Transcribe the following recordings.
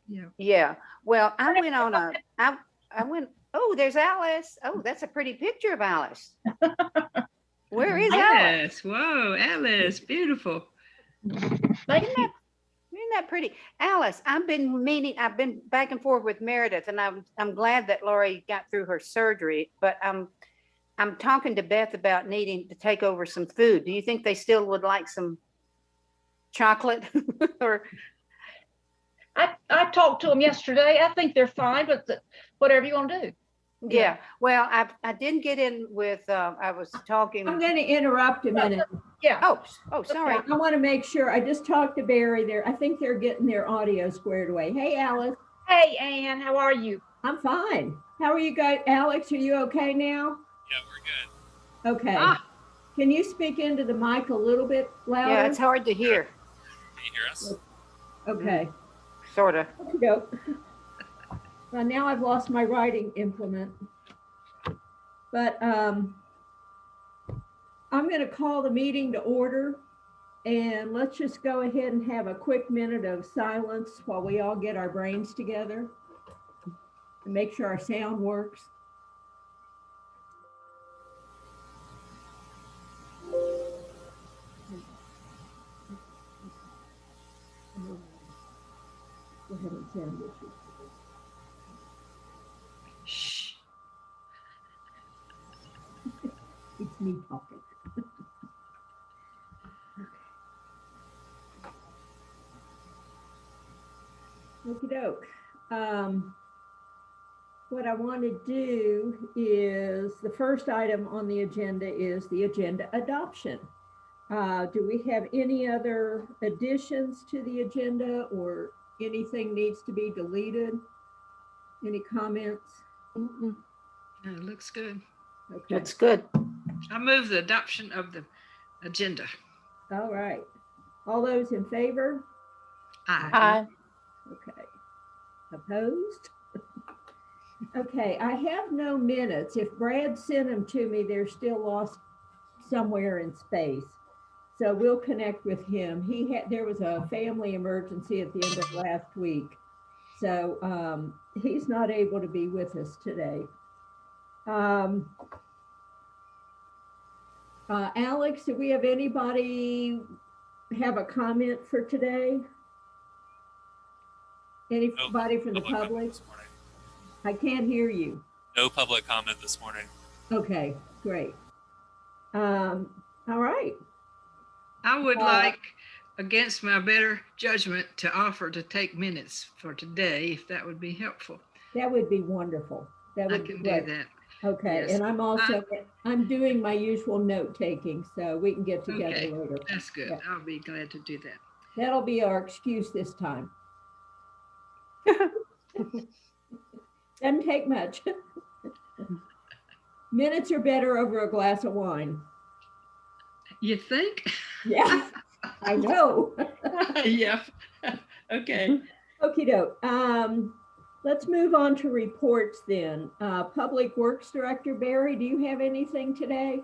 Yeah. Yeah. Well, I went, oh, there's Alice. Oh, that's a pretty picture of Alice. Where is Alice? Yes. Whoa, Alice, beautiful. Isn't Thank that you. isn't that pretty? Alice, I've been back and forth with Meredith, and I'm glad that Lori got through her surgery, but I'm talking to Beth about needing to take over some food. Do you think they still would like some chocolate? Or I talked to them yesterday. I think they're fine, but whatever you want to do. yeah, well, I didn't get in with I was talking. I'm going to interrupt a minute. Yeah. Oh, sorry. I want to make sure. I just talked to Barry there. I think they're getting their audio squared away. Hey, Alice. Hey, Ann, how are you? I'm fine. How are you guys? Alex, are you okay now? Yeah, we're good. Okay. Ah. Can you speak into the mic a little bit louder? Yeah, it's hard to hear. Can you hear us? Okay. Sort of. Go. Well, now I've lost my writing implement. But I'm going to call the meeting to order. And let's just go ahead and have a quick minute of silence while we all get our brains together and make sure our sound works. Go ahead and sound issues. Shh. It's me talking. Okie doke. What I want to do is the first item on the agenda is the agenda adoption. Do we have any other additions to the agenda or anything needs to be deleted? Any comments? Mm-mm. No, it looks good. Okay. It's good. I move the adoption of the agenda. All right. All those in favor? Aye. Hi. Okay. Opposed? Okay, I have no minutes. If Brad sent them to me, they're still lost somewhere in space. So we'll connect with him. There was a family emergency at the end of last week. So he's not able to be with us today. Alex, do we have anybody have a comment for today? Anybody from the public? I can't hear you. No public comment this morning. Okay, great. All right. I would like, against my better judgment, to offer to take minutes for today, if that would be helpful. That would be wonderful. That would I can be great. do that. Okay, Yes. and I'm doing my usual note taking, so we can get together Okay, later. that's good. Yeah. I'll be glad to do that. That'll be our excuse this time. Doesn't take much. Minutes are better over a glass of wine. You think? Yeah, I know. Yeah. Okay. Okie doke. Let's move on to reports then. Public Works Director Barry, do you have anything today?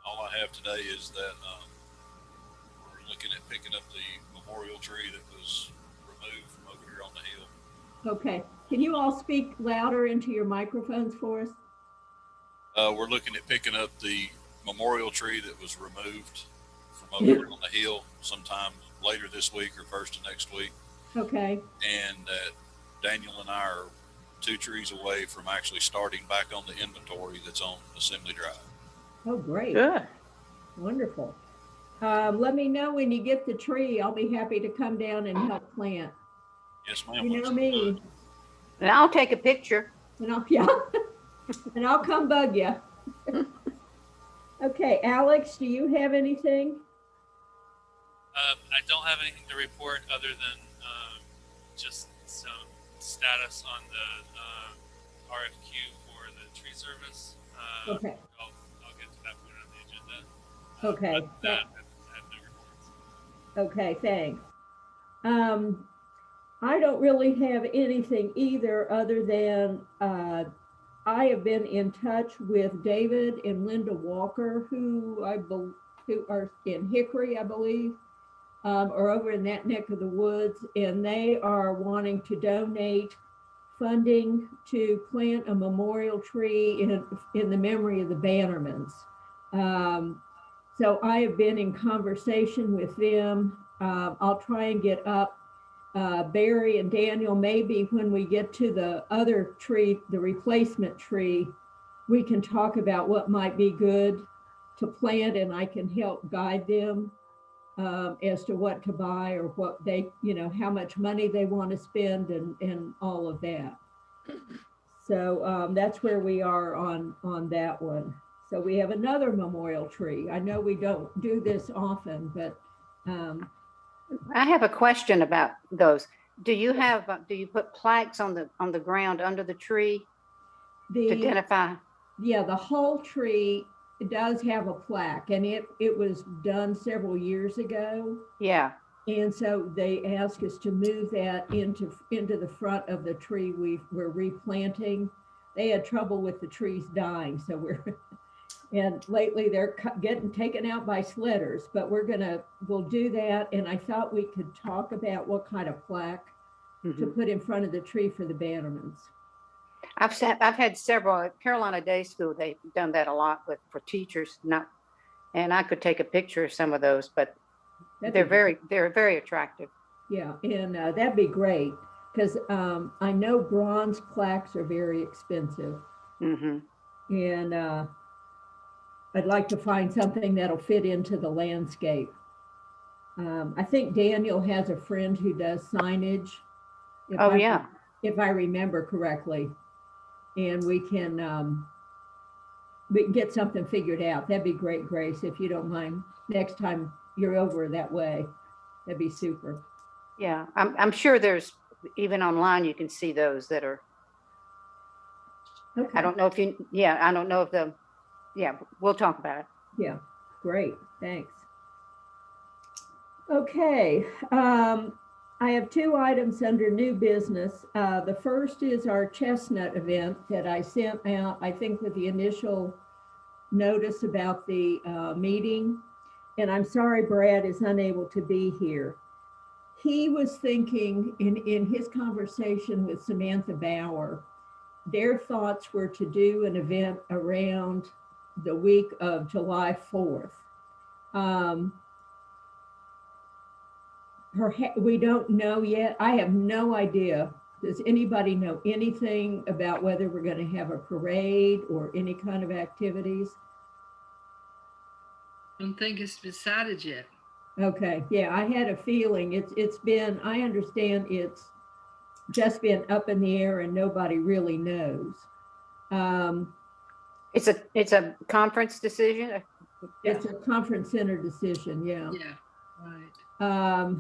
All I have today is that we're looking at picking up the memorial tree that was removed from over here on the hill. Okay. Can you all speak louder into your microphones for us? We're looking at picking up the memorial tree that was removed from over here on the hill sometime later this week or first of next week. Okay. And that Daniel and I are 2 trees away from actually starting back on the inventory that's on Assembly Drive. Oh, great. Good. Wonderful. Let me know when you get the tree. I'll be happy to come down and help plant. Yes, ma'am. You know me. And I'll take a picture. And yeah. And I'll come bug you. Okay, Alex, do you have anything? I don't have anything to report other than just some status on the RFQ for the tree service. Okay. I'll get to that point on the agenda. Okay. But that, I have no reports. Okay, thanks. I don't really have anything either other than I have been in touch with David and Linda Walker, who are in Hickory, I believe. are over in that neck of the woods, and they are wanting to donate funding to plant a memorial tree in the memory of the Bannermans. So I have been in conversation with them. I'll try and get up Barry and Daniel, maybe when we get to the other tree, the replacement tree, we can talk about what might be good to plant, and I can help guide them as to what to buy or what they, how much money they want to spend and all of that. So that's where we are on that one. So we have another memorial tree. I know we don't do this often, but I have a question about those. Do you put plaques on the ground under the tree to identify? Yeah, the whole tree does have a plaque, and it was done several years ago. Yeah. And so they asked us to move that into the front of the tree we're replanting. They had trouble with the trees dying, so and lately they're getting taken out by sledders, but we'll do that. And I thought we could talk about what kind of plaque to put in front of the tree for the Bannermans. I've had several at Carolina Day School. They've done that a lot for teachers. And I could take a picture of some of those, but they're very attractive. Yeah, and that'd be great because I know bronze plaques are very expensive. And I'd like to find something that'll fit into the landscape. I think Daniel has a friend who does signage. If I remember correctly. And we can get something figured out. That'd be great, Grace, if you don't mind. Next time you're over that way, that'd be super. Yeah, I'm sure there's, even online, you can see those that are. Okay. I don't know if we'll talk about it. Yeah, great, thanks. Okay, I have two items under new business. The first is our Chestnut event that I sent out, I think with the initial notice about the meeting. And I'm sorry Brad is unable to be here. He was thinking in his conversation with Samantha Bauer, their thoughts were to do an event around the week of July 4th. We don't know yet. I have no idea. Does anybody know anything about whether we're going to have a parade or any kind of activities? I don't think it's decided yet. Okay, yeah, I had a feeling it's been, I understand it's just been up in the air and nobody really knows. It's a conference decision. It's a conference center decision, yeah. Yeah, right.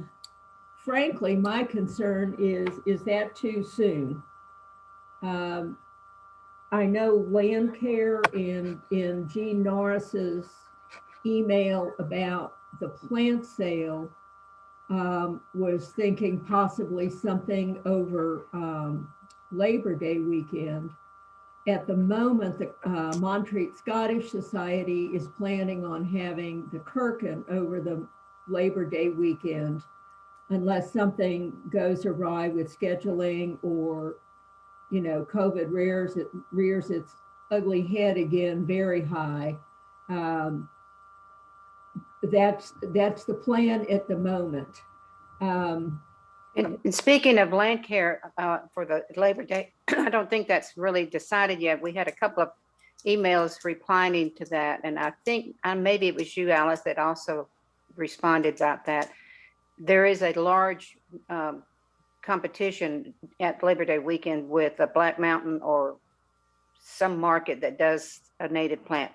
Frankly, my concern is that too soon? I know Landcare in Jean Norris's email about the plant sale was thinking possibly something over Labor Day weekend. At the moment, the Montreat Scottish Society is planning on having the Kirkin over the Labor Day weekend, unless something goes awry with scheduling or, COVID rears its ugly head again very high. That's the plan at the moment. And speaking of Landcare for the Labor Day, I don't think that's really decided yet. We had a couple of emails replying to that, and I think maybe it was you, Alice, that also responded about that. There is a large competition at Labor Day weekend with a Black Mountain or some market that does a native plant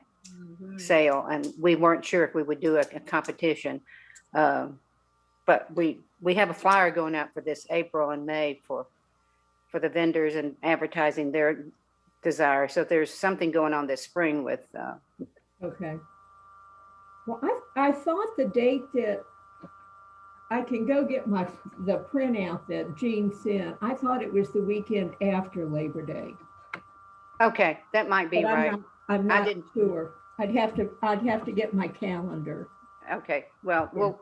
sale, and we weren't sure if we would do a competition, but we have a flyer going out for this April and May for the vendors and advertising their desire. So there's something going on this spring with. Okay. Well, I thought the date that I can go get the printout that Jean sent. I thought it was the weekend after Labor Day. Okay, that might be right. I'm not sure. I'd have to get my calendar. Okay, well,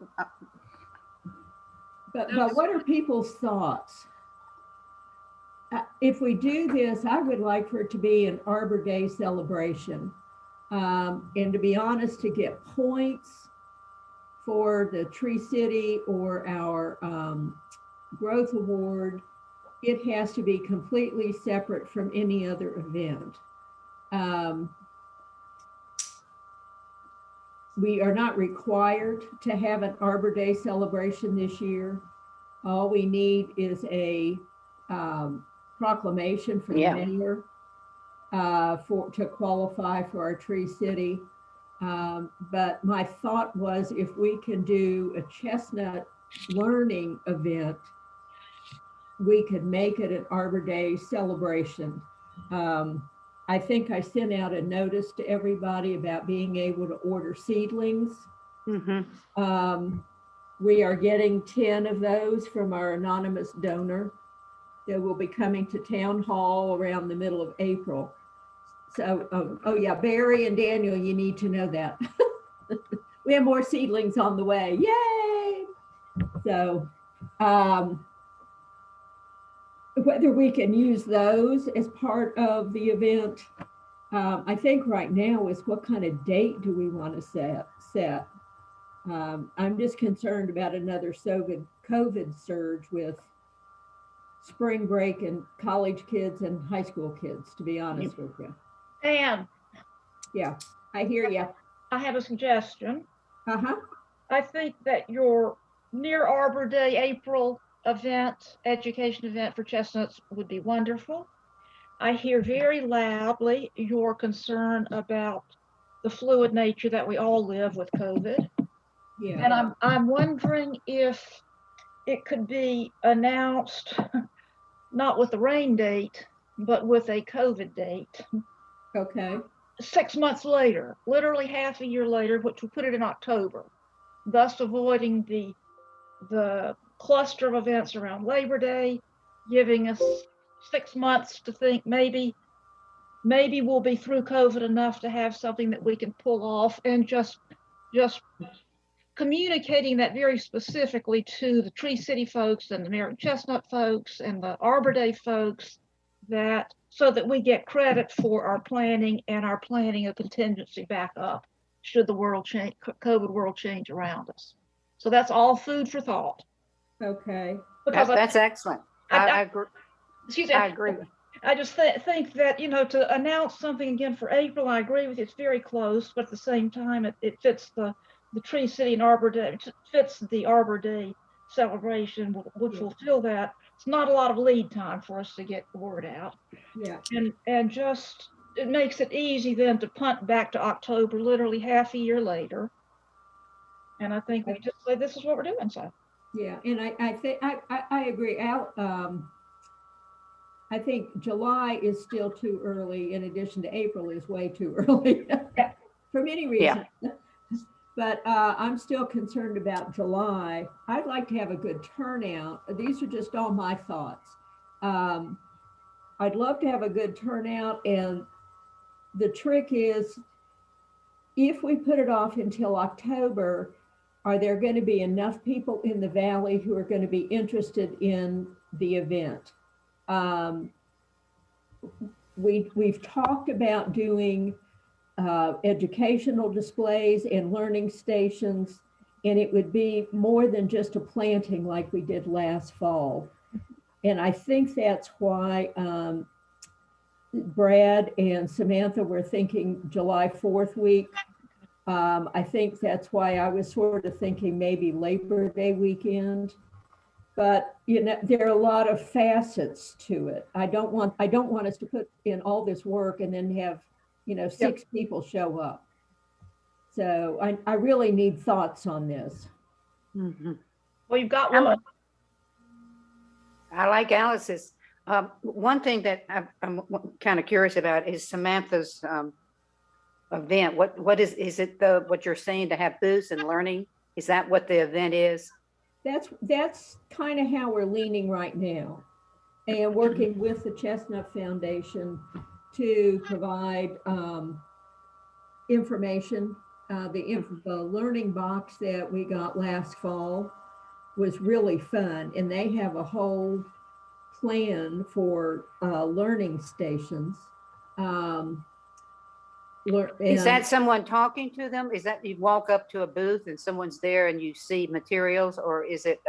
But what are people's thoughts? If we do this, I would like for it to be an Arbor Day celebration. And to be honest, to get points for the Tree City or our growth award, it has to be completely separate from any other event. We are not required to have an Arbor Day celebration this year. All we need is a proclamation from the Yeah. mayor to qualify for our Tree City. But my thought was if we can do a chestnut learning event, we could make it an Arbor Day celebration. I think I sent out a notice to everybody about being able to order seedlings. Mm-hmm. We are getting 10 of those from our anonymous donor that will be coming to town hall around the middle of April. So, oh yeah, Barry and Daniel, you need to know that. We have more seedlings on the way. Yay! So, whether we can use those as part of the event, I think right now is what kind of date do we want to set? I'm just concerned about another COVID surge with spring break and college kids and high school kids, to be honest with you. And Yeah, I hear you. I have a suggestion. Uh-huh. I think that your near Arbor Day April event, education event for chestnuts would be wonderful. I hear very loudly your concern about the fluid nature that we all live with COVID. Yeah. And I'm wondering if it could be announced, not with the rain date, but with a COVID date. Okay. 6 months later, literally half a year later, which would put it in October, thus avoiding the cluster of events around Labor Day, giving us 6 months to think maybe we'll be through COVID enough to have something that we can pull off, and just communicating that very specifically to the Tree City folks and the American Chestnut folks and the Arbor Day folks, that so that we get credit for our planning and our planning a contingency backup should the world change, COVID world change around us. So that's all food for thought. Okay. Because That's excellent. I agree. excuse me, I agree. I just think that, to announce something again for April, I agree with you, it's very close, but at the same time, it fits the Tree City and Arbor Day, it fits the Arbor Day celebration, would fulfill that. It's not a lot of lead time for us to get the word out. Yeah. And just, it makes it easy then to punt back to October, literally half a year later. And I think we just say, this is what we're doing, so. Yeah, and I think I agree. I think July is still too early, in addition to April is way too early for many reasons. Yeah. But I'm still concerned about July. I'd like to have a good turnout. These are just all my thoughts. I'd love to have a good turnout, and the trick is, if we put it off until October, are there going to be enough people in the valley who are going to be interested in the event? We've talked about doing educational displays and learning stations, and it would be more than just a planting like we did last fall. And I think that's why Brad and Samantha were thinking July 4th week. I think that's why I was sort of thinking maybe Labor Day weekend. But there are a lot of facets to it. I don't want us to put in all this work and then have 6 people show up. So I really need thoughts on this. Mhm. Well, you've got one. I like Alice's. One thing that I'm kind of curious about is Samantha's event. What is it what you're saying, to have booths and learning? Is that what the event is? That's kind of how we're leaning right now, and working with the Chestnut Foundation to provide information. The learning box that we got last fall was really fun, and they have a whole plan for learning stations. Um, Is that and someone talking to them? Is that you walk up to a booth and someone's there and you see materials, or is it,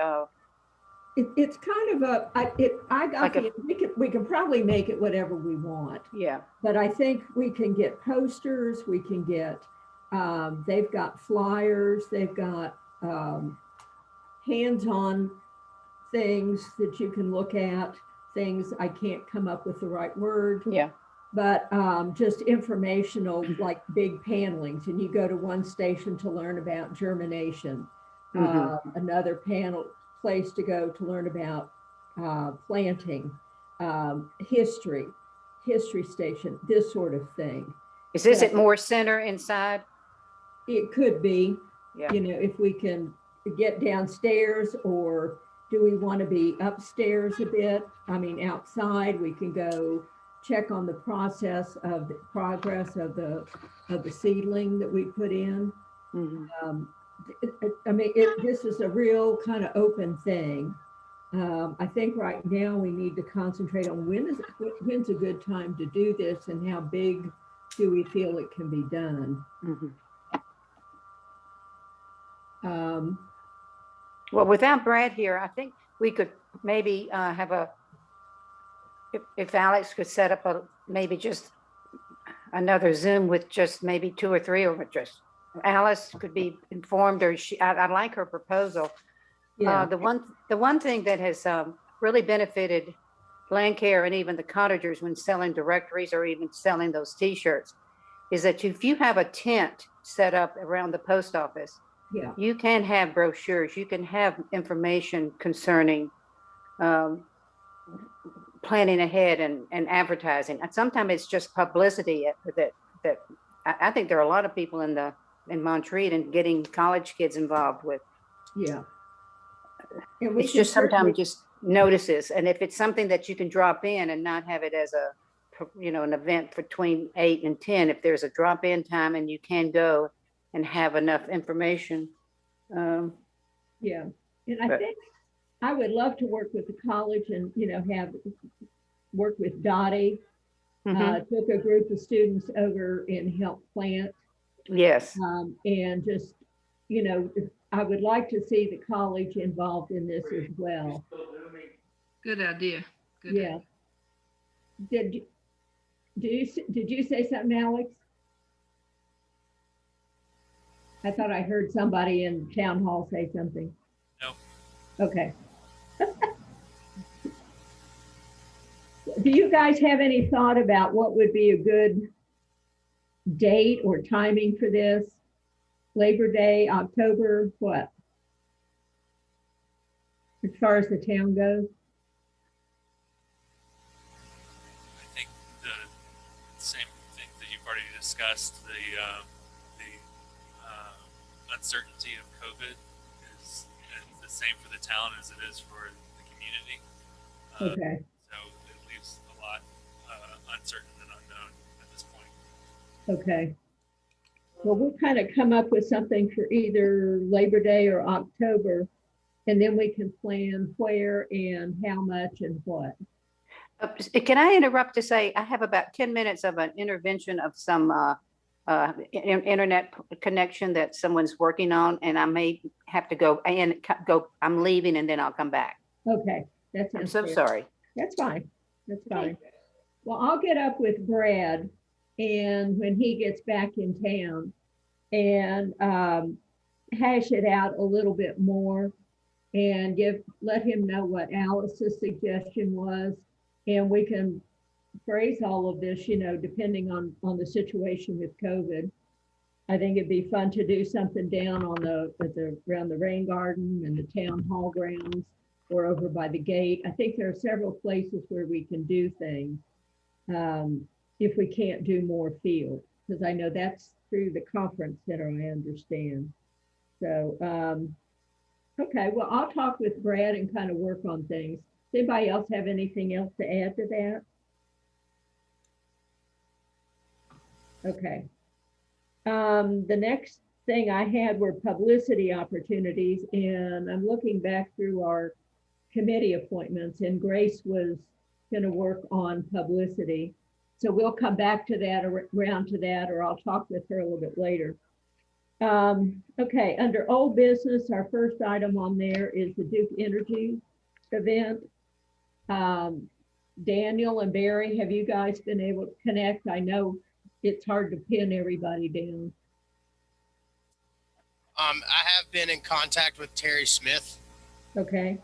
it's kind of I got Like a- we can probably make it whatever we want, yeah, but I think we can get posters, we can get, they've got flyers, they've got hands-on things that you can look at, things, I can't come up with the right word, yeah, but just informational, like big panelings, and you go to one station to learn about germination, Mhm. another place to go to learn about planting, history station, this sort of thing. Is this So at Moore Center inside? it could be, Yeah, you know, if we can get downstairs, or do we want to be upstairs a bit? I mean, outside, we can go check on the progress of the seedling that we put in. mhm. I mean, this is a real kind of open thing. I think right now we need to concentrate on when's a good time to do this, and how big do we feel it can be done. Mhm. Um, Well, without Brad here, I think we could maybe have if Alex could set up maybe just another Zoom with just maybe 2 or 3, or just Alice could be informed, or I like her proposal. yeah, The one thing that has really benefited Landcare and even the cottagers when selling directories or even selling those T-shirts is that if you have a tent set up around the post office, yeah, you can have brochures, you can have information concerning planning ahead and advertising. And sometimes it's just publicity that I think there are a lot of people in Montreat and getting college kids involved with. yeah. And we It's can just sometimes certainly, just notices. And if it's something that you can drop in and not have it as an event between 8 and 10, if there's a drop in time and you can go and have enough information. yeah. And I But- think I would love to work with the college and, you know, work with Dottie. Mhm. Took a group of students over and helped plant. Yes. And just, you know, I would like to see the college involved in this as well. Good idea. Good Yeah. idea. Did you say something, Alex? I thought I heard somebody in town hall say something. No. Okay. Do you guys have any thought about what would be a good date or timing for this? Labor Day, October, what? As far as the town goes? I think the same thing that you've already discussed, the uncertainty of COVID is the same for the town as it is for the community. Okay, So it leaves a lot uncertain and unknown at this point. okay. Well, we'll kind of come up with something for either Labor Day or October, and then we can plan where and how much and what. Can I interrupt to say, I have about 10 minutes of an intervention of some internet connection that someone's working on, and I may have to go I'm leaving and then I'll come back. Okay, that I'm sounds so fair. sorry. That's fine. That's fine. Well, I'll get up with Brad and when he gets back in town and hash it out a little bit more and let him know what Alice's suggestion was. And we can phrase all of this, you know, depending on the situation with COVID. I think it'd be fun to do something down on around the rain garden and the town hall grounds, or over by the gate. I think there are several places where we can do things if we can't do more field, because I know that's through the conference center, I understand. So, okay, well, I'll talk with Brad and kind of work on things. Does anybody else have anything else to add to that? Okay. The next thing I had were publicity opportunities, and I'm looking back through our committee appointments, and Grace was going to work on publicity. So we'll come back to that, around to that, or I'll talk with her a little bit later. Okay, under old business, our first item on there is the Duke Energy event. Daniel and Barry, have you guys been able to connect? I know it's hard to pin everybody down. I have been in contact with Terry Smith, Okay,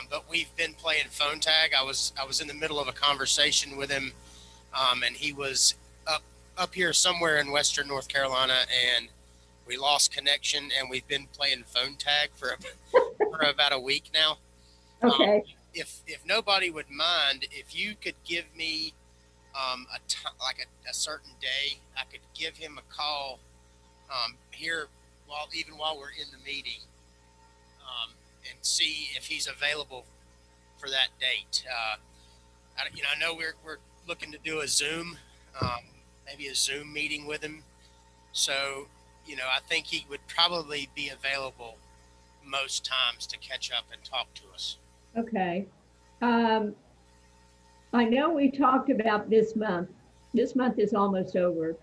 but we've been playing phone tag. I was in the middle of a conversation with him, and he was up here somewhere in Western North Carolina, and we lost connection, and we've been playing phone tag for about a week now. okay, If nobody would mind, if you could give me a certain day, I could give him a call here while we're in the meeting, and see if he's available for that date. I know we're looking to do a Zoom, maybe a Zoom meeting with him. So, I think he would probably be available most times to catch up and talk to us. okay. I know we talked about this month. This month is almost over.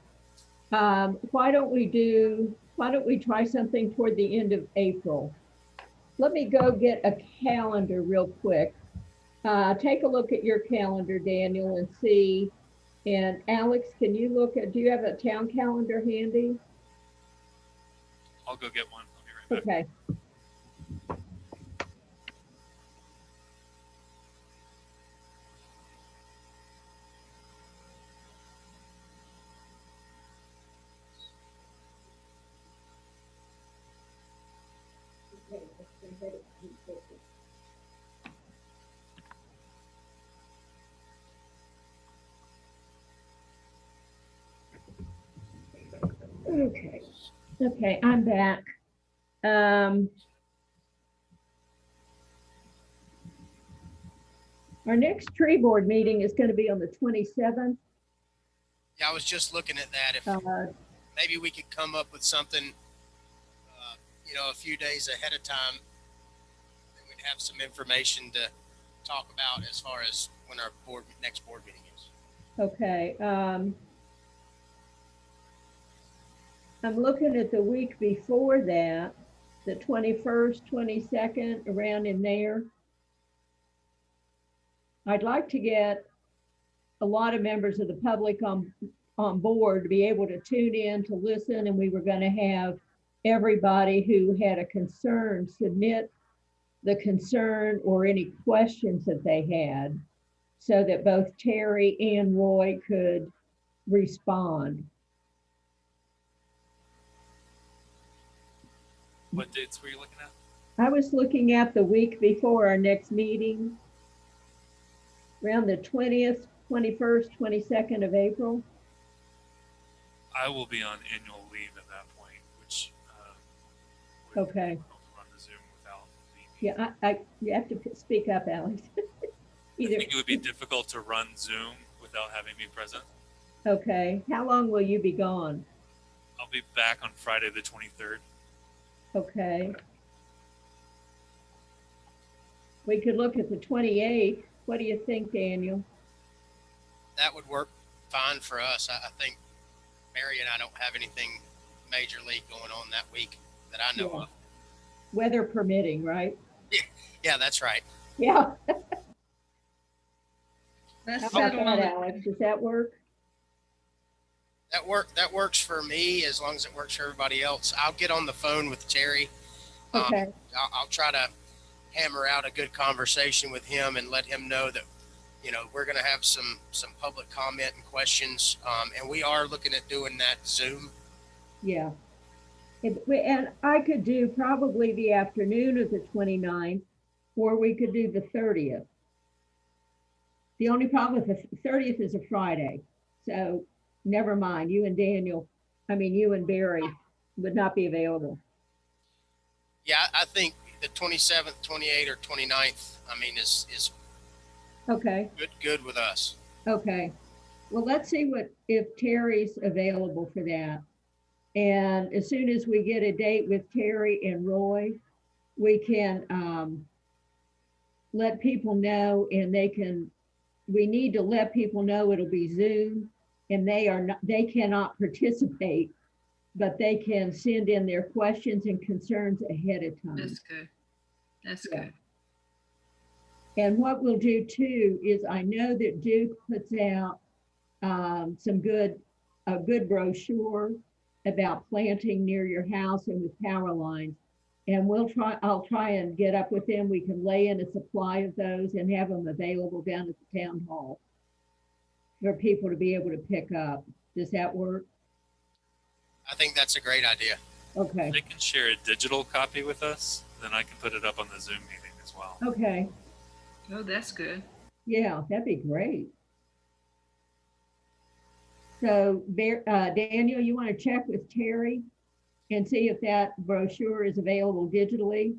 Why don't we try something toward the end of April? Let me go get a calendar real quick. Take a look at your calendar, Daniel, and see. And Alex, do you have a town calendar handy? I'll go get one. I'll be right back. Okay. Okay, I'm back. Our next tree board meeting is going to be on the 27th. Yeah, I was just looking at that. If maybe we could come up with something, a few days ahead of time, then we'd have some information to talk about as far as when our next board meeting is. Okay. I'm looking at the week before that, the 21st, 22nd, around in there. I'd like to get a lot of members of the public on board to be able to tune in to listen, and we were going to have everybody who had a concern submit the concern or any questions that they had, so that both Terry and Roy could respond. What dates were you looking at? I was looking at the week before our next meeting, around the 20th, 21st, 22nd of April. I will be on annual leave at that point, which would Okay. run the Zoom without me. Yeah, you have to speak up, Alex. I Either, think it would be difficult to run Zoom without having me present. okay. How long will you be gone? I'll be back on Friday the 23rd. Okay. We could look at the 28th. What do you think, Daniel? That would work fine for us. I think Mary and I don't have anything majorly going on that week that I know Yeah. of. Weather permitting, right? Yeah, that's right. Yeah. Let's How about settle on that, the- Alex? Does that work? That works for me as long as it works for everybody else. I'll get on the phone with Terry. Okay. I'll try to hammer out a good conversation with him and let him know that, we're going to have some public comment and questions. And we are looking at doing that Zoom. Yeah. And I could do probably the afternoon of the 29th, or we could do the 30th. The only problem with the 30th is a Friday. So never mind, you and Barry would not be available. Yeah, I think the 27th, 28th, or 29th, is Okay, good with us. okay. Well, let's see if Terry's available for that. And as soon as we get a date with Terry and Roy, we can let people know, and we need to let people know it'll be Zoom, and they cannot participate, but they can send in their questions and concerns ahead of time. That's good. That's Yeah. good. And what we'll do too is, I know that Duke puts out a good brochure about planting near your house and with power lines. And I'll try and get up with them. We can lay in a supply of those and have them available down at the town hall for people to be able to pick up. Does that work? I think that's a great idea. Okay, If they can share a digital copy with us, then I can put it up on the Zoom meeting as well. okay. Oh, that's good. Yeah, that'd be great. So Daniel, you want to check with Terry and see if that brochure is available digitally?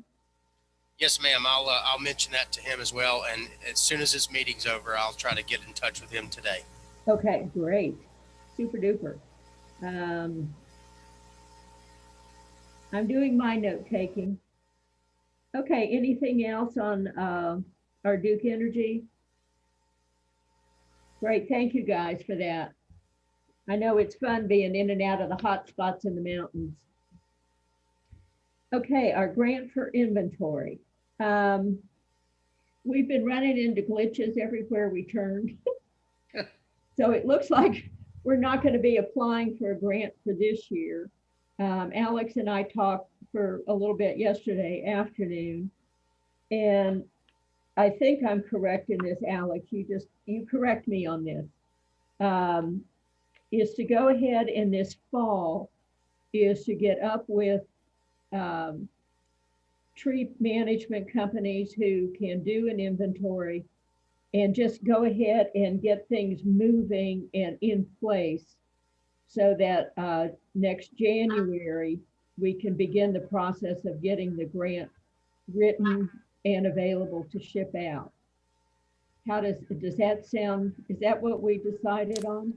Yes, ma'am. I'll mention that to him as well. And as soon as this meeting's over, I'll try to get in touch with him today. Okay, great. Super duper. I'm doing my note taking. Okay, anything else on our Duke Energy? Great, thank you guys for that. I know it's fun being in and out of the hot spots in the mountains. Okay, our grant for inventory. We've been running into glitches everywhere we turn. So it looks like we're not going to be applying for a grant for this year. Alex and I talked for a little bit yesterday afternoon, and I think I'm correct in this, Alex. You correct me on this. Is to go ahead in this fall is to get up with tree management companies who can do an inventory and just go ahead and get things moving and in place so that next January, we can begin the process of getting the grant written and available to ship out. How does that sound? Is that what we decided on?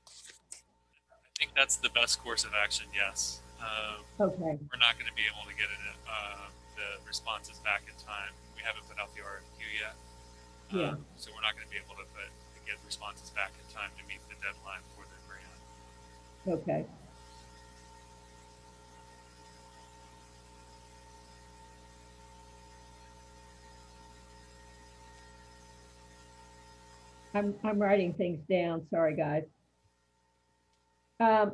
I think that's the best course of action, yes. Okay, We're not going to be able to get the responses back in time. We haven't put out the RFQ yet. Yeah. So we're not going to be able to get responses back in time to meet the deadline for the grant. okay. I'm writing things down. Sorry, guys. I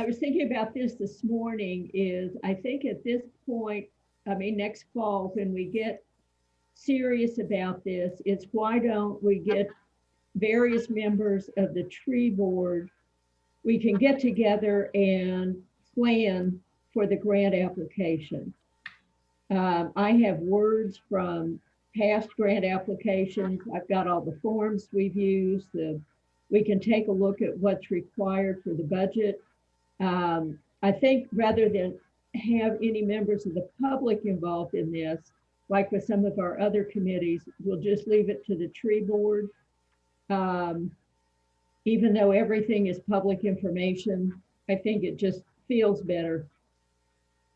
was thinking about this morning is I think at this point, I mean, next fall, when we get serious about this, it's why don't we get various members of the tree board, we can get together and plan for the grant application. I have words from past grant applications. I've got all the forms we've used. We can take a look at what's required for the budget. I think rather than have any members of the public involved in this, like with some of our other committees, we'll just leave it to the tree board. Even though everything is public information, I think it just feels better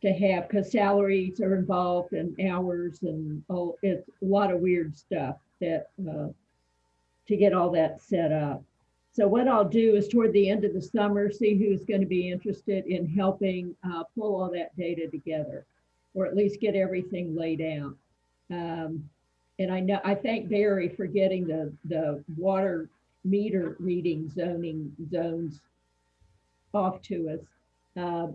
to have, because salaries are involved and hours and it's a lot of weird stuff that to get all that set up. So what I'll do is toward the end of the summer, see who's going to be interested in helping pull all that data together, or at least get everything laid out. And I thank Barry for getting the water meter reading zoning zones off to us.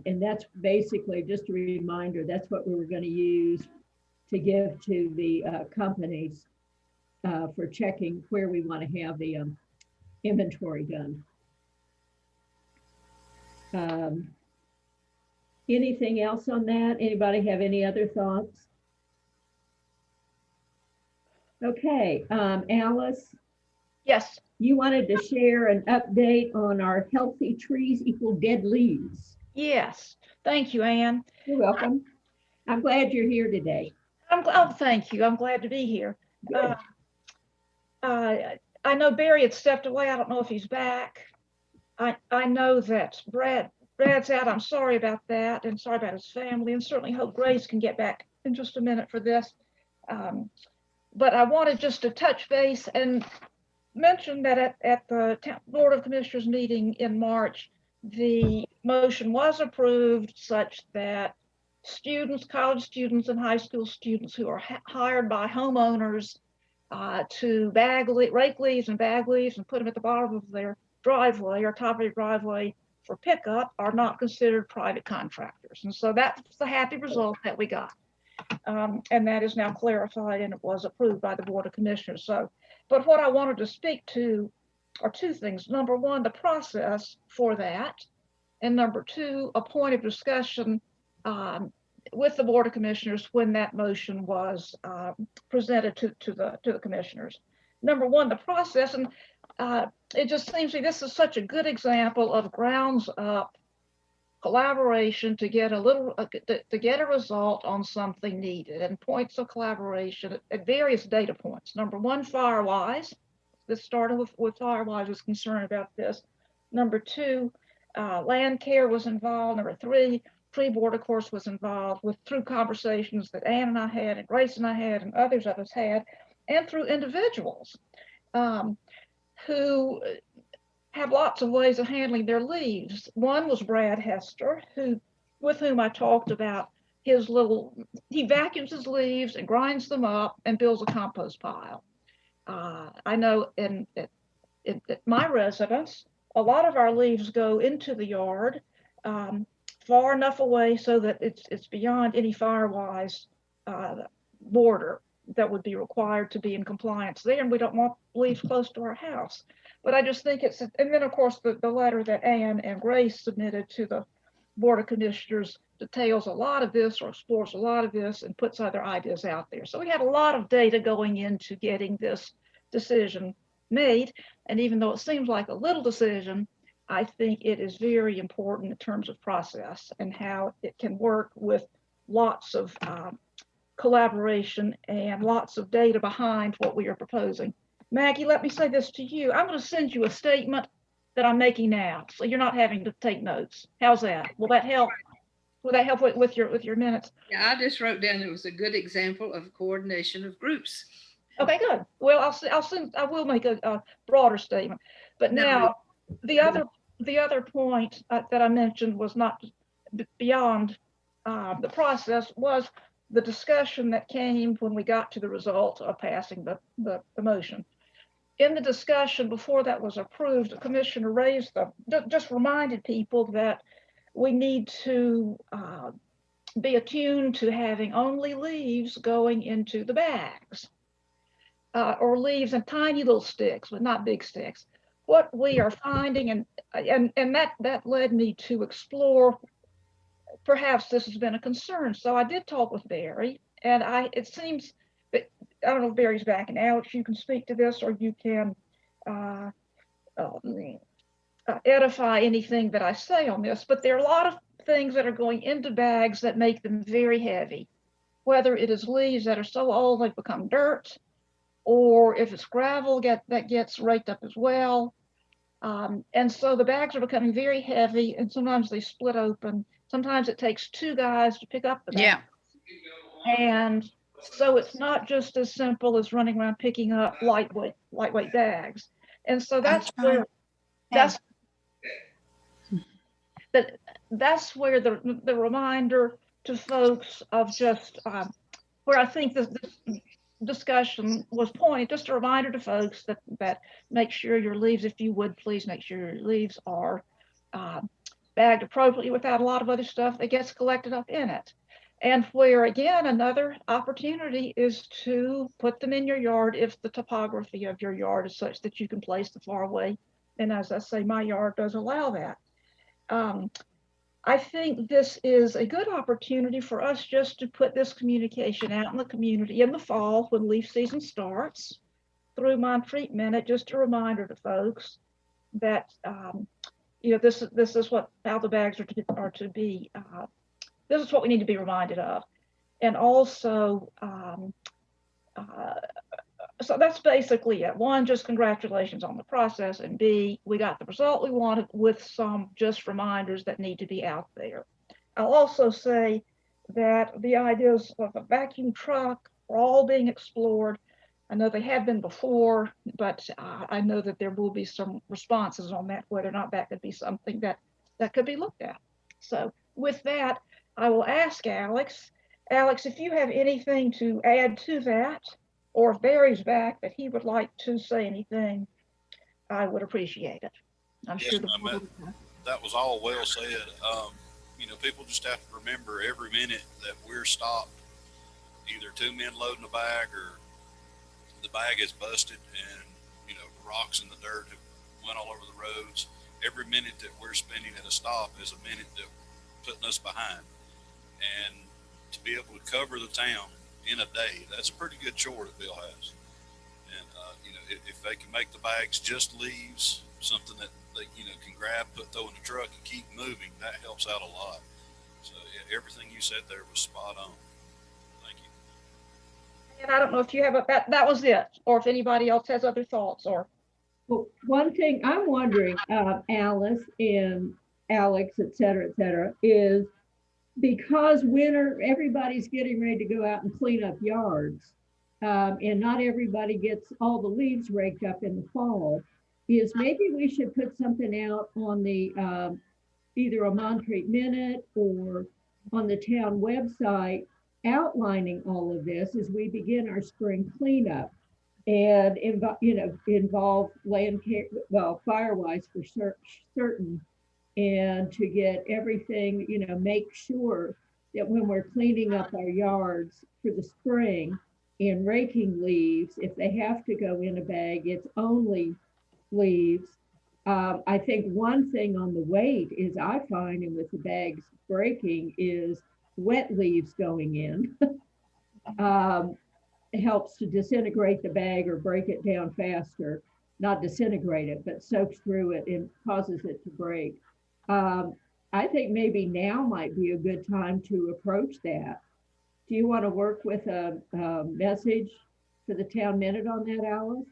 And that's basically just a reminder, that's what we were going to use to give to the companies for checking where we want to have the inventory done. Anything else on that? Anybody have any other thoughts? Okay, Alice, Yes. you wanted to share an update on our healthy trees equal dead leaves. Yes. Thank you, Ann. You're welcome. I'm glad you're here today. Oh, thank you. I'm glad to be here. Good. I know Barry had stepped away. I don't know if he's back. I know that Brad's out. I'm sorry about that, and sorry about his family, and certainly hope Grace can get back in just a minute for this. But I wanted just to touch base and mention that at the Board of Commissioners meeting in March, the motion was approved such that students, college students and high school students who are hired by homeowners to rake leaves and bag leaves and put them at the bottom of their driveway or top of their driveway for pickup are not considered private contractors. And so that's the happy result that we got. And that is now clarified and it was approved by the Board of Commissioners. So, but what I wanted to speak to are two things. Number one, the process for that. And number two, a point of discussion with the Board of Commissioners when that motion was presented to the commissioners. Number one, the process, and it just seems to me this is such a good example of grounds up collaboration to get to get a result on something needed, and points of collaboration at various data points. Number one, Firewise. This started with Firewise was concerned about this. Number two, Land Care was involved. Number three, Tree Board, of course, was involved through conversations that Ann and I had, and Grace and I had, and others of us had, and through individuals who have lots of ways of handling their leaves. One was Brad Hester, with whom I talked about he vacuums his leaves and grinds them up and builds a compost pile. I know at my residence, a lot of our leaves go into the yard far enough away so that it's beyond any Firewise border that would be required to be in compliance there, and we don't want leaves close to our house. But I just think and then of course the letter that Ann and Grace submitted to the Board of Commissioners details a lot of this or explores a lot of this and puts other ideas out there. So we had a lot of data going into getting this decision made. And even though it seems like a little decision, I think it is very important in terms of process and how it can work with lots of collaboration and lots of data behind what we are proposing. Maggie, let me say this to you. I'm going to send you a statement that I'm making now, so you're not having to take notes. How's that? Will that help? Will that help with your minutes? Yeah, I just wrote down it was a good example of coordination of groups. Okay, good. Well, I will make a broader statement. But now, the other point that I mentioned was not beyond the process, was the discussion that came when we got to the result of passing the motion. In the discussion before that was approved, the commissioner just reminded people that we need to be attuned to having only leaves going into the bags, or leaves and tiny little sticks, but not big sticks. What we are finding, and that led me to explore, perhaps this has been a concern. So I did talk with Barry, and it seems that, I don't know if Barry's back, and Alex, you can speak to this, or you can edify anything that I say on this, but there are a lot of things that are going into bags that make them very heavy, whether it is leaves that are so old they've become dirt, or if it's gravel that gets raked up as well. And so the bags are becoming very heavy, and sometimes they split open. Sometimes it takes two guys to pick up the bag. Yeah. And so it's not just as simple as running around picking up lightweight bags. And so that's where the reminder to folks of just where I think this discussion was pointed, just a reminder to folks that make sure your leaves, if you would please make sure your leaves are bagged appropriately without a lot of other stuff that gets collected up in it. And where, again, another opportunity is to put them in your yard if the topography of your yard is such that you can place them far away. And as I say, my yard does allow that. I think this is a good opportunity for us just to put this communication out in the community in the fall when leaf season starts, through Montreat Minute, just a reminder to folks that this is how the bags are to be. This is what we need to be reminded of, and also so that's basically it. One, just congratulations on the process, and B, we got the result we wanted with some just reminders that need to be out there. I'll also say that the ideas of a vacuum truck are all being explored. I know they have been before, but I know that there will be some responses on that, whether or not that could be something that could be looked at. So with that, I will ask Alex. Alex, if you have anything to add to that, or if Barry's back that he would like to say anything, I would appreciate it. I'm Yes, sure the ma'am. board would. That was all well said. You know, people just have to remember every minute that we're stopped, either two men loading a bag or the bag is busted and, you know, rocks in the dirt have went all over the roads. Every minute that we're spending at a stop is a minute that putting us behind. And to be able to cover the town in a day, that's a pretty good chore that Bill has. And, you know, if they can make the bags just leaves, something that they, you know, can grab, throw in the truck and keep moving, that helps out a lot. So yeah, everything you said there was spot on. Thank you. And I don't know if you have that was it, or if anybody else has other thoughts or. Well, one thing I'm wondering, Alice and Alex, et cetera, is because winter, everybody's getting ready to go out and clean up yards. And not everybody gets all the leaves raked up in the fall, is maybe we should put something out on the, either a Montreat Minute or on the town website outlining all of this as we begin our spring cleanup and, involve land care, well, fire-wise for certain, and to get everything, make sure that when we're cleaning up our yards for the spring and raking leaves, if they have to go in a bag, it's only leaves. I think one thing on the weight is I find, and with the bags breaking, is wet leaves going in. It helps to disintegrate the bag or break it down faster, not disintegrate it, but soaks through it and causes it to break. I think maybe now might be a good time to approach that. Do you want to work with a message for the town minute on that, Alice?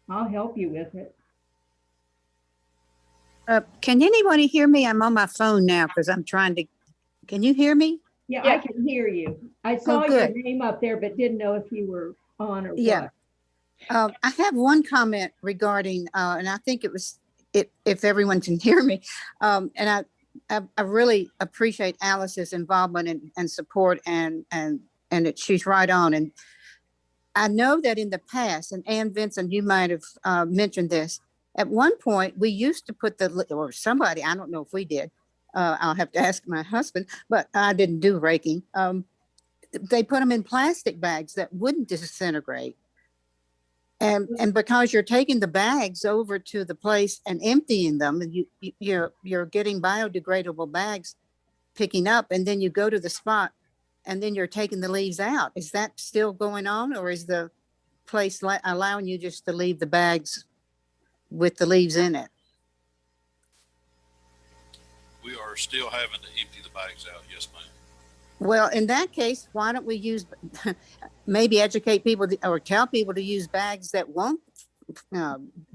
I'll help you with it. Can anybody hear me? I'm on my phone now because I'm trying to, can you hear me? Yeah, Yeah. I can hear you. I saw your good. name up there, but didn't know if you were on or Yeah. what. I have one comment regarding, and I think it was, if everyone can hear me, and I really appreciate Alice's involvement and support, and she's right on. And I know that in the past, and Ann Vincent, you might have mentioned this, at one point we used to put or somebody, I don't know if we did, I'll have to ask my husband, but I didn't do raking. They put them in plastic bags that wouldn't disintegrate. And because you're taking the bags over to the place and emptying them, you're getting biodegradable bags picking up, and then you go to the spot and then you're taking the leaves out. Is that still going on, or is the place allowing you just to leave the bags with the leaves in it? We are still having to empty the bags out. Yes, ma'am. Well, in that case, why don't we use, maybe educate people or tell people to use bags that won't,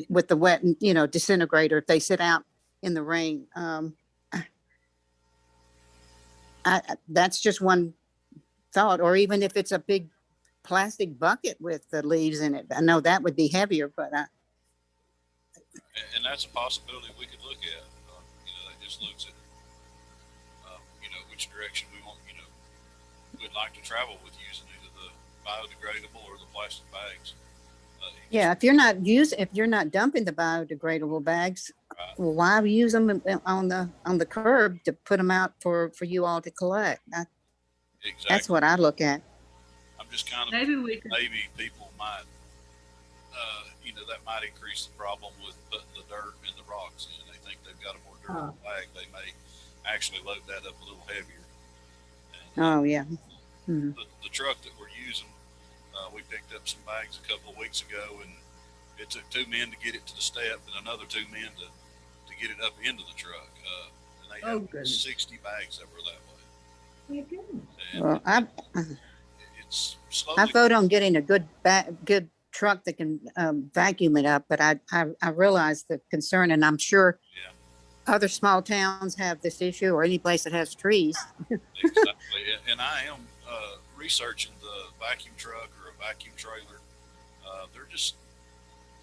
with the wet, disintegrate, or if they sit out in the rain. That's just one thought. Or even if it's a big plastic bucket with the leaves in it. I know that would be heavier, but And that's a possibility we could look at. That just looks at, which direction we want, we'd like to travel with using either the biodegradable or the plastic bags. yeah, if you're not dumping the biodegradable bags, Right. well, why use them on the curb to put them out for you all to collect? Exactly. That's what I look at. I'm just kind of, Maybe people might, that might increase the problem with putting the dirt and the rocks in. They think they've got a more durable bag. They may actually load that up a little heavier. And, Oh, yeah. Mhm. the truck that we're using, we picked up some bags a couple of weeks ago, and it took 2 men to get it to the step and another 2 men to get it up into the truck. And they Oh, had goodness. 60 bags that were that way. My goodness. And Well, it's slowly. I vote on getting a good truck that can vacuum it up, but I realize the concern, and I'm sure Yeah. other small towns have this issue, or any place that has trees. Exactly. And I am researching the vacuum truck or a vacuum trailer. They're just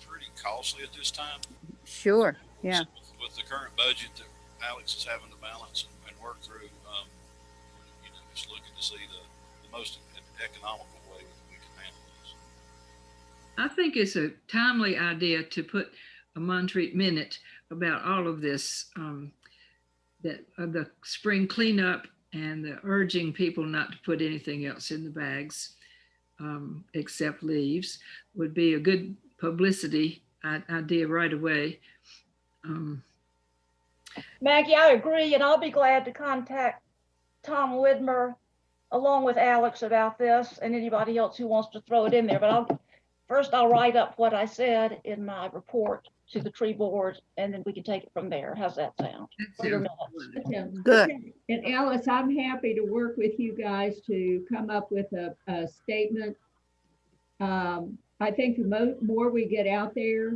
pretty costly at this time. Sure, yeah. So with the current budget that Alex is having to balance and work through, just looking to see the most economical way that we can handle this. I think it's a timely idea to put a Montreat minute about all of this, that of the spring cleanup and the urging people not to put anything else in the bags except leaves would be a good publicity idea right away. Maggie, I agree, and I'll be glad to contact Tom Widmer along with Alex about this and anybody else who wants to throw it in there. But I'll write up what I said in my report to the tree board, and then we can take it from there. How's that sound? For your minutes. That sounds Good. And Alice, I'm happy to work with you guys to come up with a statement. I think the more we get out there,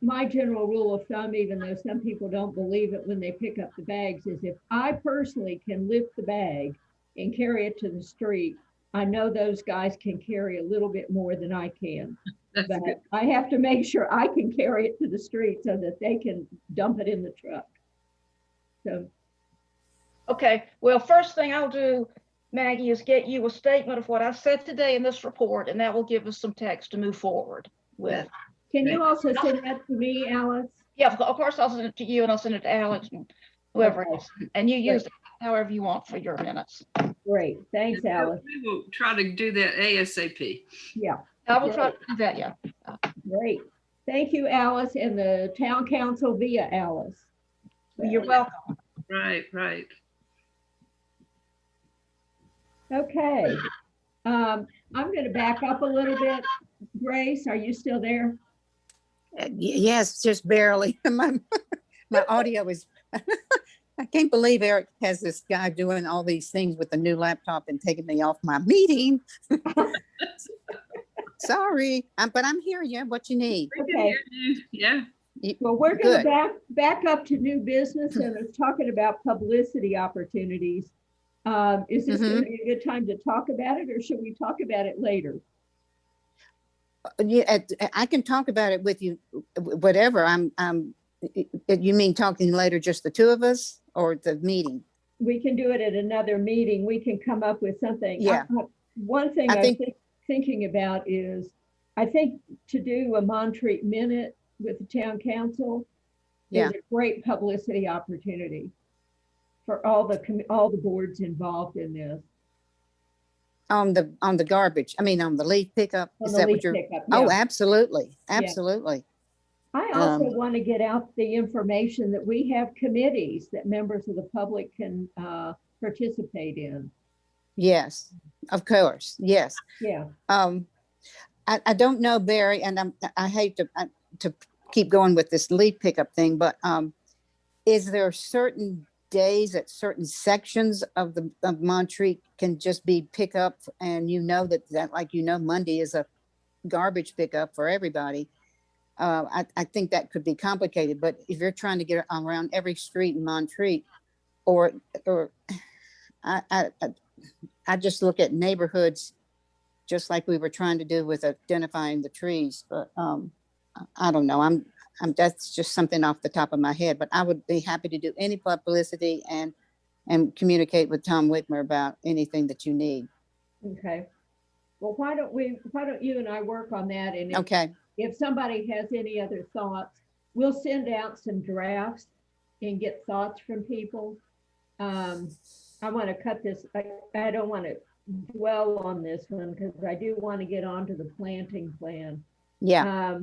my general rule of thumb, even though some people don't believe it when they pick up the bags, is if I personally can lift the bag and carry it to the street, I know those guys can carry a little bit more than I can. That's But good. I have to make sure I can carry it to the street so that they can dump it in the truck. So, Okay, well, first thing I'll do, Maggie, is get you a statement of what I said today in this report, and that will give us some text to move forward with. can you also send that to me, Alice? Yeah, of course, I'll send it to you and I'll send it to Alex and whoever Okay. else. And you use it however you want for your minutes. Great, thanks, Alice. We will try to do that ASAP. Yeah, I will try to do that, yeah. great. Thank you, Alice, and the town council via Alice. You're welcome. Right, right. Okay. I'm going to back up a little bit. Grace, are you still there? Yes, just barely. My audio is, I can't believe Eric has this guy doing all these things with the new laptop and taking me off my meeting. Sorry, but I'm here. Yeah, what you need. We can Okay. hear you. Yeah. Well, we're going Good. to back up to new business and it's talking about publicity opportunities. Is this going to be a good time to talk about it, or should we talk about it later? Yeah, I can talk about it with you, whatever. You mean talking later, just the two of us, or the meeting? We can do it at another meeting. We can come up with something. Yeah. One thing I I was think- thinking about is, I think to do a Montreat minute with the town council Yeah. is a great publicity opportunity for all the boards involved in this. On the garbage, on the leaf pickup. On Is the that leaf what you're? pickup, Oh, yeah. absolutely, absolutely. I also want to get out the information that we have committees that members of the public can participate in. Yes, of course, yes. Yeah. I don't know, Barry, and I hate to keep going with this leaf pickup thing, but is there certain days at certain sections of Montreat can just be pickup, and Monday is a garbage pickup for everybody? I think that could be complicated, but if you're trying to get around every street in Montreat, or I just look at neighborhoods, just like we were trying to do with identifying the trees. But I don't know. That's just something off the top of my head. But I would be happy to do any publicity and communicate with Tom Whitmer about anything that you need. Okay. Well, why don't you and I work on that? And Okay. if somebody has any other thoughts, we'll send out some drafts and get thoughts from people. I want to cut this. I don't want to dwell on this one because I do want to get onto the planting plan. Yeah.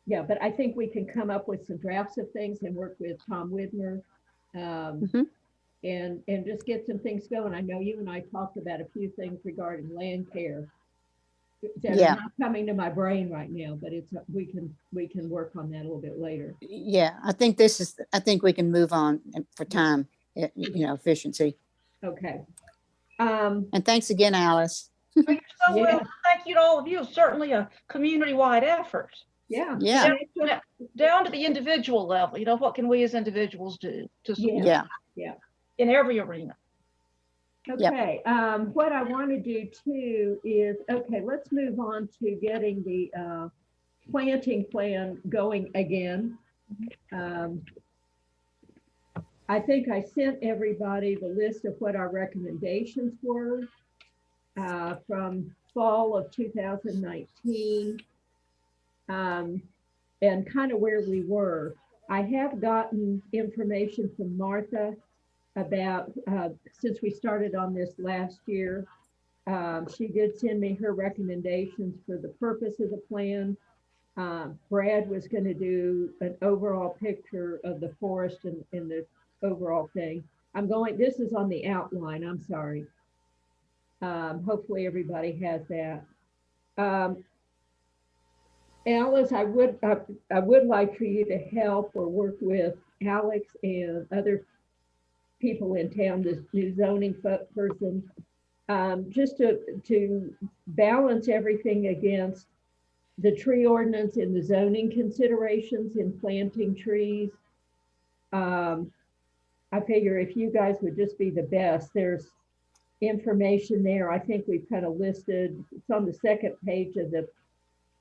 Yeah, but I think we can come up with some drafts of things and work with Tom Widmer and just get some things going. I know you and I talked about a few things regarding land care that Yeah. are not coming to my brain right now, but we can work on that a little bit later. Yeah. I think we can move on for time, efficiency. Okay. And thanks again, Alice. Well, you're so Yeah. well. Thank you to all of you. It's certainly a community-wide effort. Yeah. Yeah. And it took- Down to the individual level, what can we as individuals do to support Yeah. in every arena? Okay, what I want to do too is, okay, let's move on to getting the planting plan going again. I think I sent everybody the list of what our recommendations were from fall of 2019 and kind of where we were. I have gotten information from Martha about, since we started on this last year, she did send me her recommendations for the purpose of the plan. Brad was going to do an overall picture of the forest and the overall thing. This is on the outline, I'm sorry. Hopefully everybody has that. Alice, I would like for you to help or work with Alex and other people in town, this new zoning person, just to balance everything against the tree ordinance and the zoning considerations in planting trees. I figure if you guys would just be the best, there's information there. I think we've kind of listed, it's on the second page of the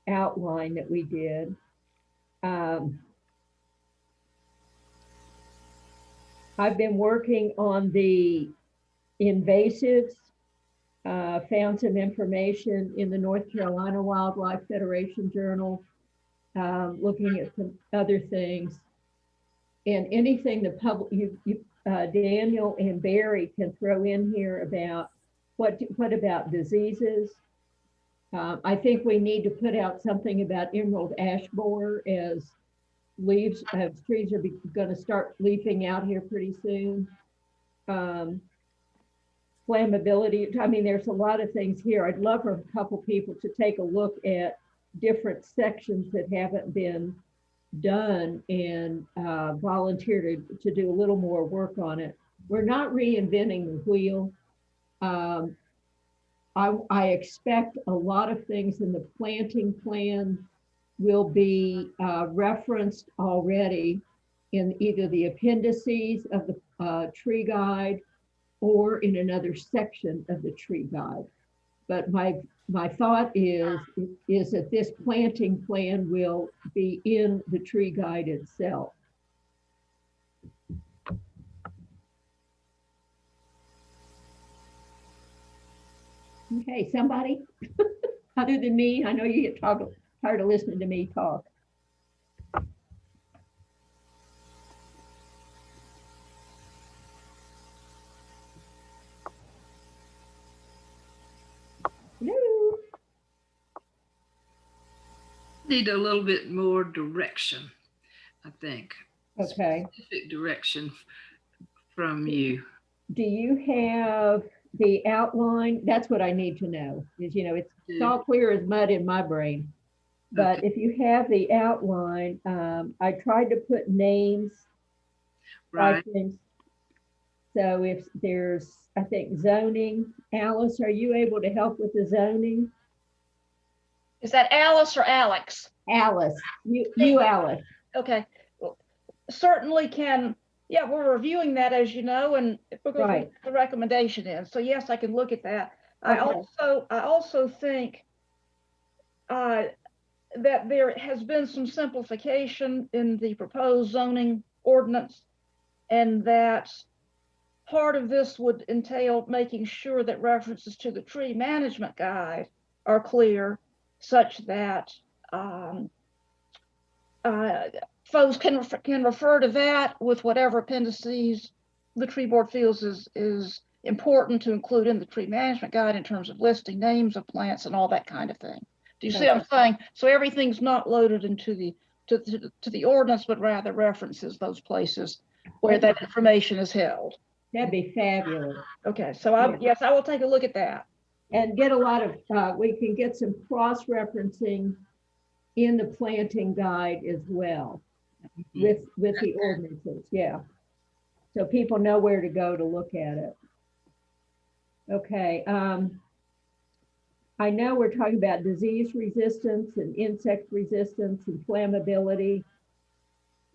outline that we did. I've been working on the invasives, found some information in the North Carolina Wildlife Federation Journal, looking at some other things. And anything the public, Daniel and Barry can throw in here about what about diseases. I think we need to put out something about emerald ash borer as leaves, trees are going to start leafing out here pretty soon. Flammability, I mean, there's a lot of things here. I'd love for a couple people to take a look at different sections that haven't been done and volunteer to do a little more work on it. We're not reinventing the wheel. I expect a lot of things in the planting plan will be referenced already in either the appendices of the tree guide or in another section of the tree guide. But my thought is that this planting plan will be in the tree guide itself. Okay, somebody other than me, I know you get tired of listening to me talk. Hello. Need a little bit more direction, I think. Okay. Specific direction from you. Do you have the outline? That's what I need to know, is, it's all clear as mud in my brain. But Okay. if you have the outline, I tried to put names, Right. things. So if there's, I think, zoning, Alice, are you able to help with the zoning? Is that Alice or Alex? Alice, you Alice. Okay, well, certainly can. Yeah, we're reviewing that, as you know, and we're going Right. to the recommendation is. So yes, I can look at that. Okay. I also think that there has been some simplification in the proposed zoning ordinance, and that part of this would entail making sure that references to the tree management guide are clear, such that folks can refer to that with whatever appendices the tree board feels is important to include in the tree management guide in terms of listing names of plants and all that kind of thing. Do you see what I'm saying? So everything's not loaded into the ordinance, but rather references those places where that information is held. That'd be fabulous. Okay, so yes, I will take a look at that. And get a lot of, we can get some cross-referencing in the planting guide as well with the ordinances, yeah. So people know where to go to look at it. Okay. I know we're talking about disease resistance and insect resistance and flammability.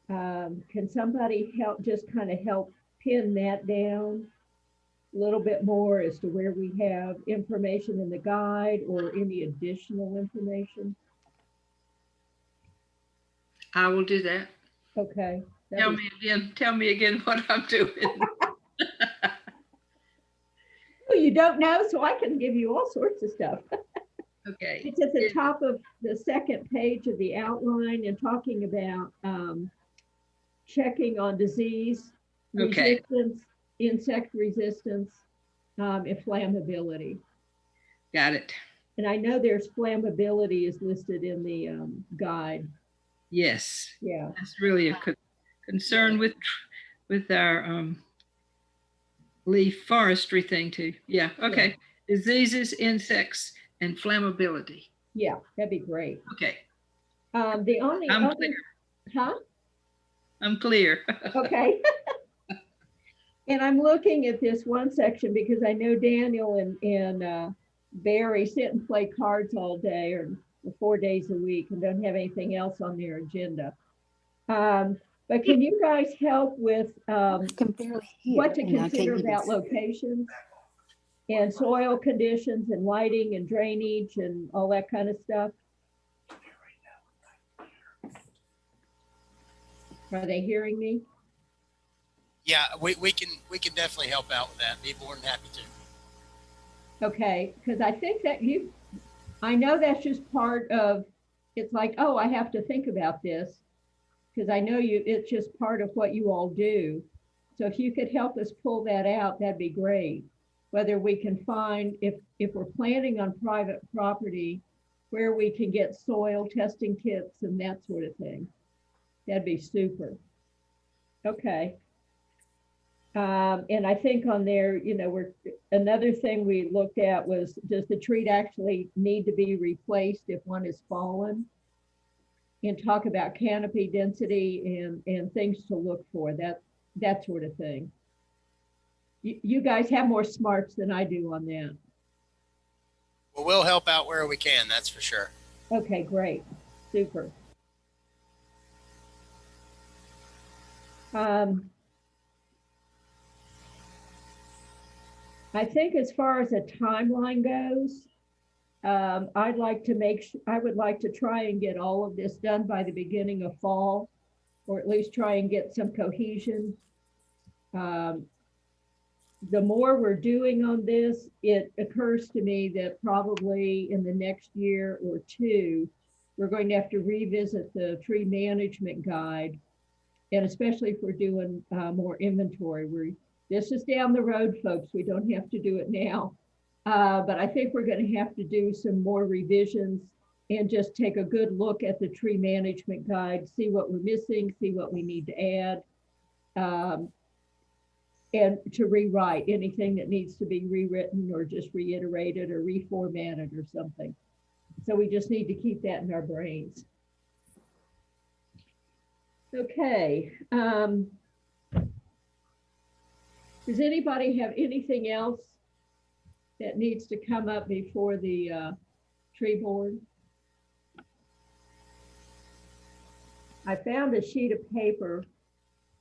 Can somebody just kind of help pin that down a little bit more as to where we have information in the guide or any additional information? I will do that. Okay. Tell me again what I'm doing. Oh, you don't know, so I can give you all sorts of stuff. Okay. It's at the top of the second page of the outline and talking about checking on disease Okay. resistance, insect resistance, and flammability. Got it. And I know there's flammability is listed in the guide. Yes. Yeah. That's really a concern with our leaf forestry thing too. Yeah. Okay. Yeah. Diseases, insects, and flammability. Yeah, that'd be great. Okay. The only I'm other, clear. huh? I'm clear. Okay. And I'm looking at this one section because I know Daniel and Barry sit and play cards all day or 4 days a week and don't have anything else on their agenda. But can you guys help with what to consider about locations and soil conditions and lighting and drainage and all that kind of stuff? Are they hearing me? Yeah, we can definitely help out with that. Be more than happy to. Okay, because I think that I know that's just part of, it's like, oh, I have to think about this because I know it's just part of what you all do. So if you could help us pull that out, that'd be great. Whether we can find, if we're planning on private property, where we can get soil testing kits and that sort of thing. That'd be super. Okay. And I think on there, another thing we looked at was, does the tree actually need to be replaced if one is fallen? And talk about canopy density and things to look for, that sort of thing. You guys have more smarts than I do on that. Well, we'll help out where we can, that's for sure. Okay, great. Super. I think as far as a timeline goes, I would like to try and get all of this done by the beginning of fall, or at least try and get some cohesion. The more we're doing on this, it occurs to me that probably in the next year or two, we're going to have to revisit the tree management guide. And especially if we're doing more inventory, this is down the road, folks. We don't have to do it now. But I think we're going to have to do some more revisions and just take a good look at the tree management guide, see what we're missing, see what we need to add, and to rewrite anything that needs to be rewritten or just reiterated or reformatted or something. So we just need to keep that in our brains. Okay. Does anybody have anything else that needs to come up before the tree board? I found a sheet of paper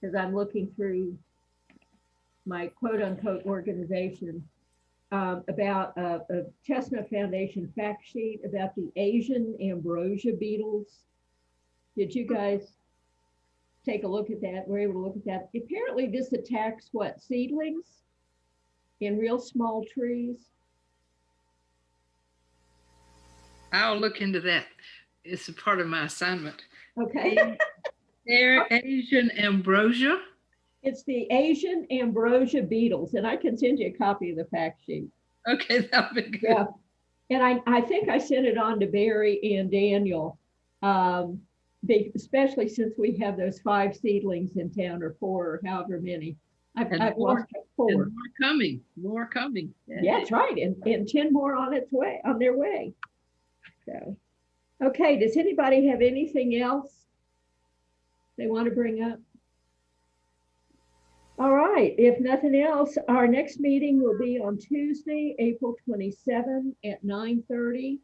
as I'm looking through my quote unquote organization about a Chestnut Foundation fact sheet about the Asian ambrosia beetles. Did you guys take a look at that? We're able to look at that. Apparently this attacks what? Seedlings in real small trees? I'll look into that. It's a part of my assignment. Okay. They're Asian ambrosia. It's the Asian ambrosia beetles, and I can send you a copy of the fact sheet. Okay, that'll be good. Yeah. And I think I sent it on to Barry and Daniel, especially since we have those 5 seedlings in town, or 4 or however many. I've lost 4. And more coming. Yeah, that's right. And 10 more on their way. So, okay, does anybody have anything else they want to bring up? All right, if nothing else, our next meeting will be on Tuesday, April 27 at 9:30.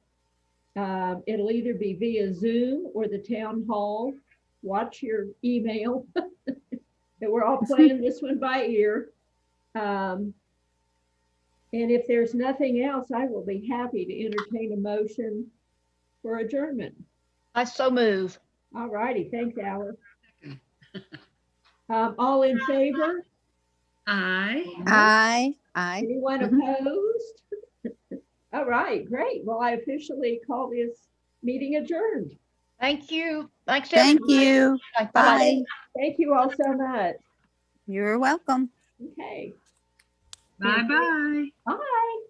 It'll either be via Zoom or the town hall. Watch your email. That we're all playing this one by ear. And if there's nothing else, I will be happy to entertain a motion for adjournment. I so move. All righty, thanks, Alice. All in favor? Aye. Aye. Anyone opposed? All right, great. Well, I officially call this meeting adjourned. Thank you. Thanks, Thank everybody. you. Bye-bye. Bye. Thank you all so much. You're welcome. Okay, Bye-bye. bye.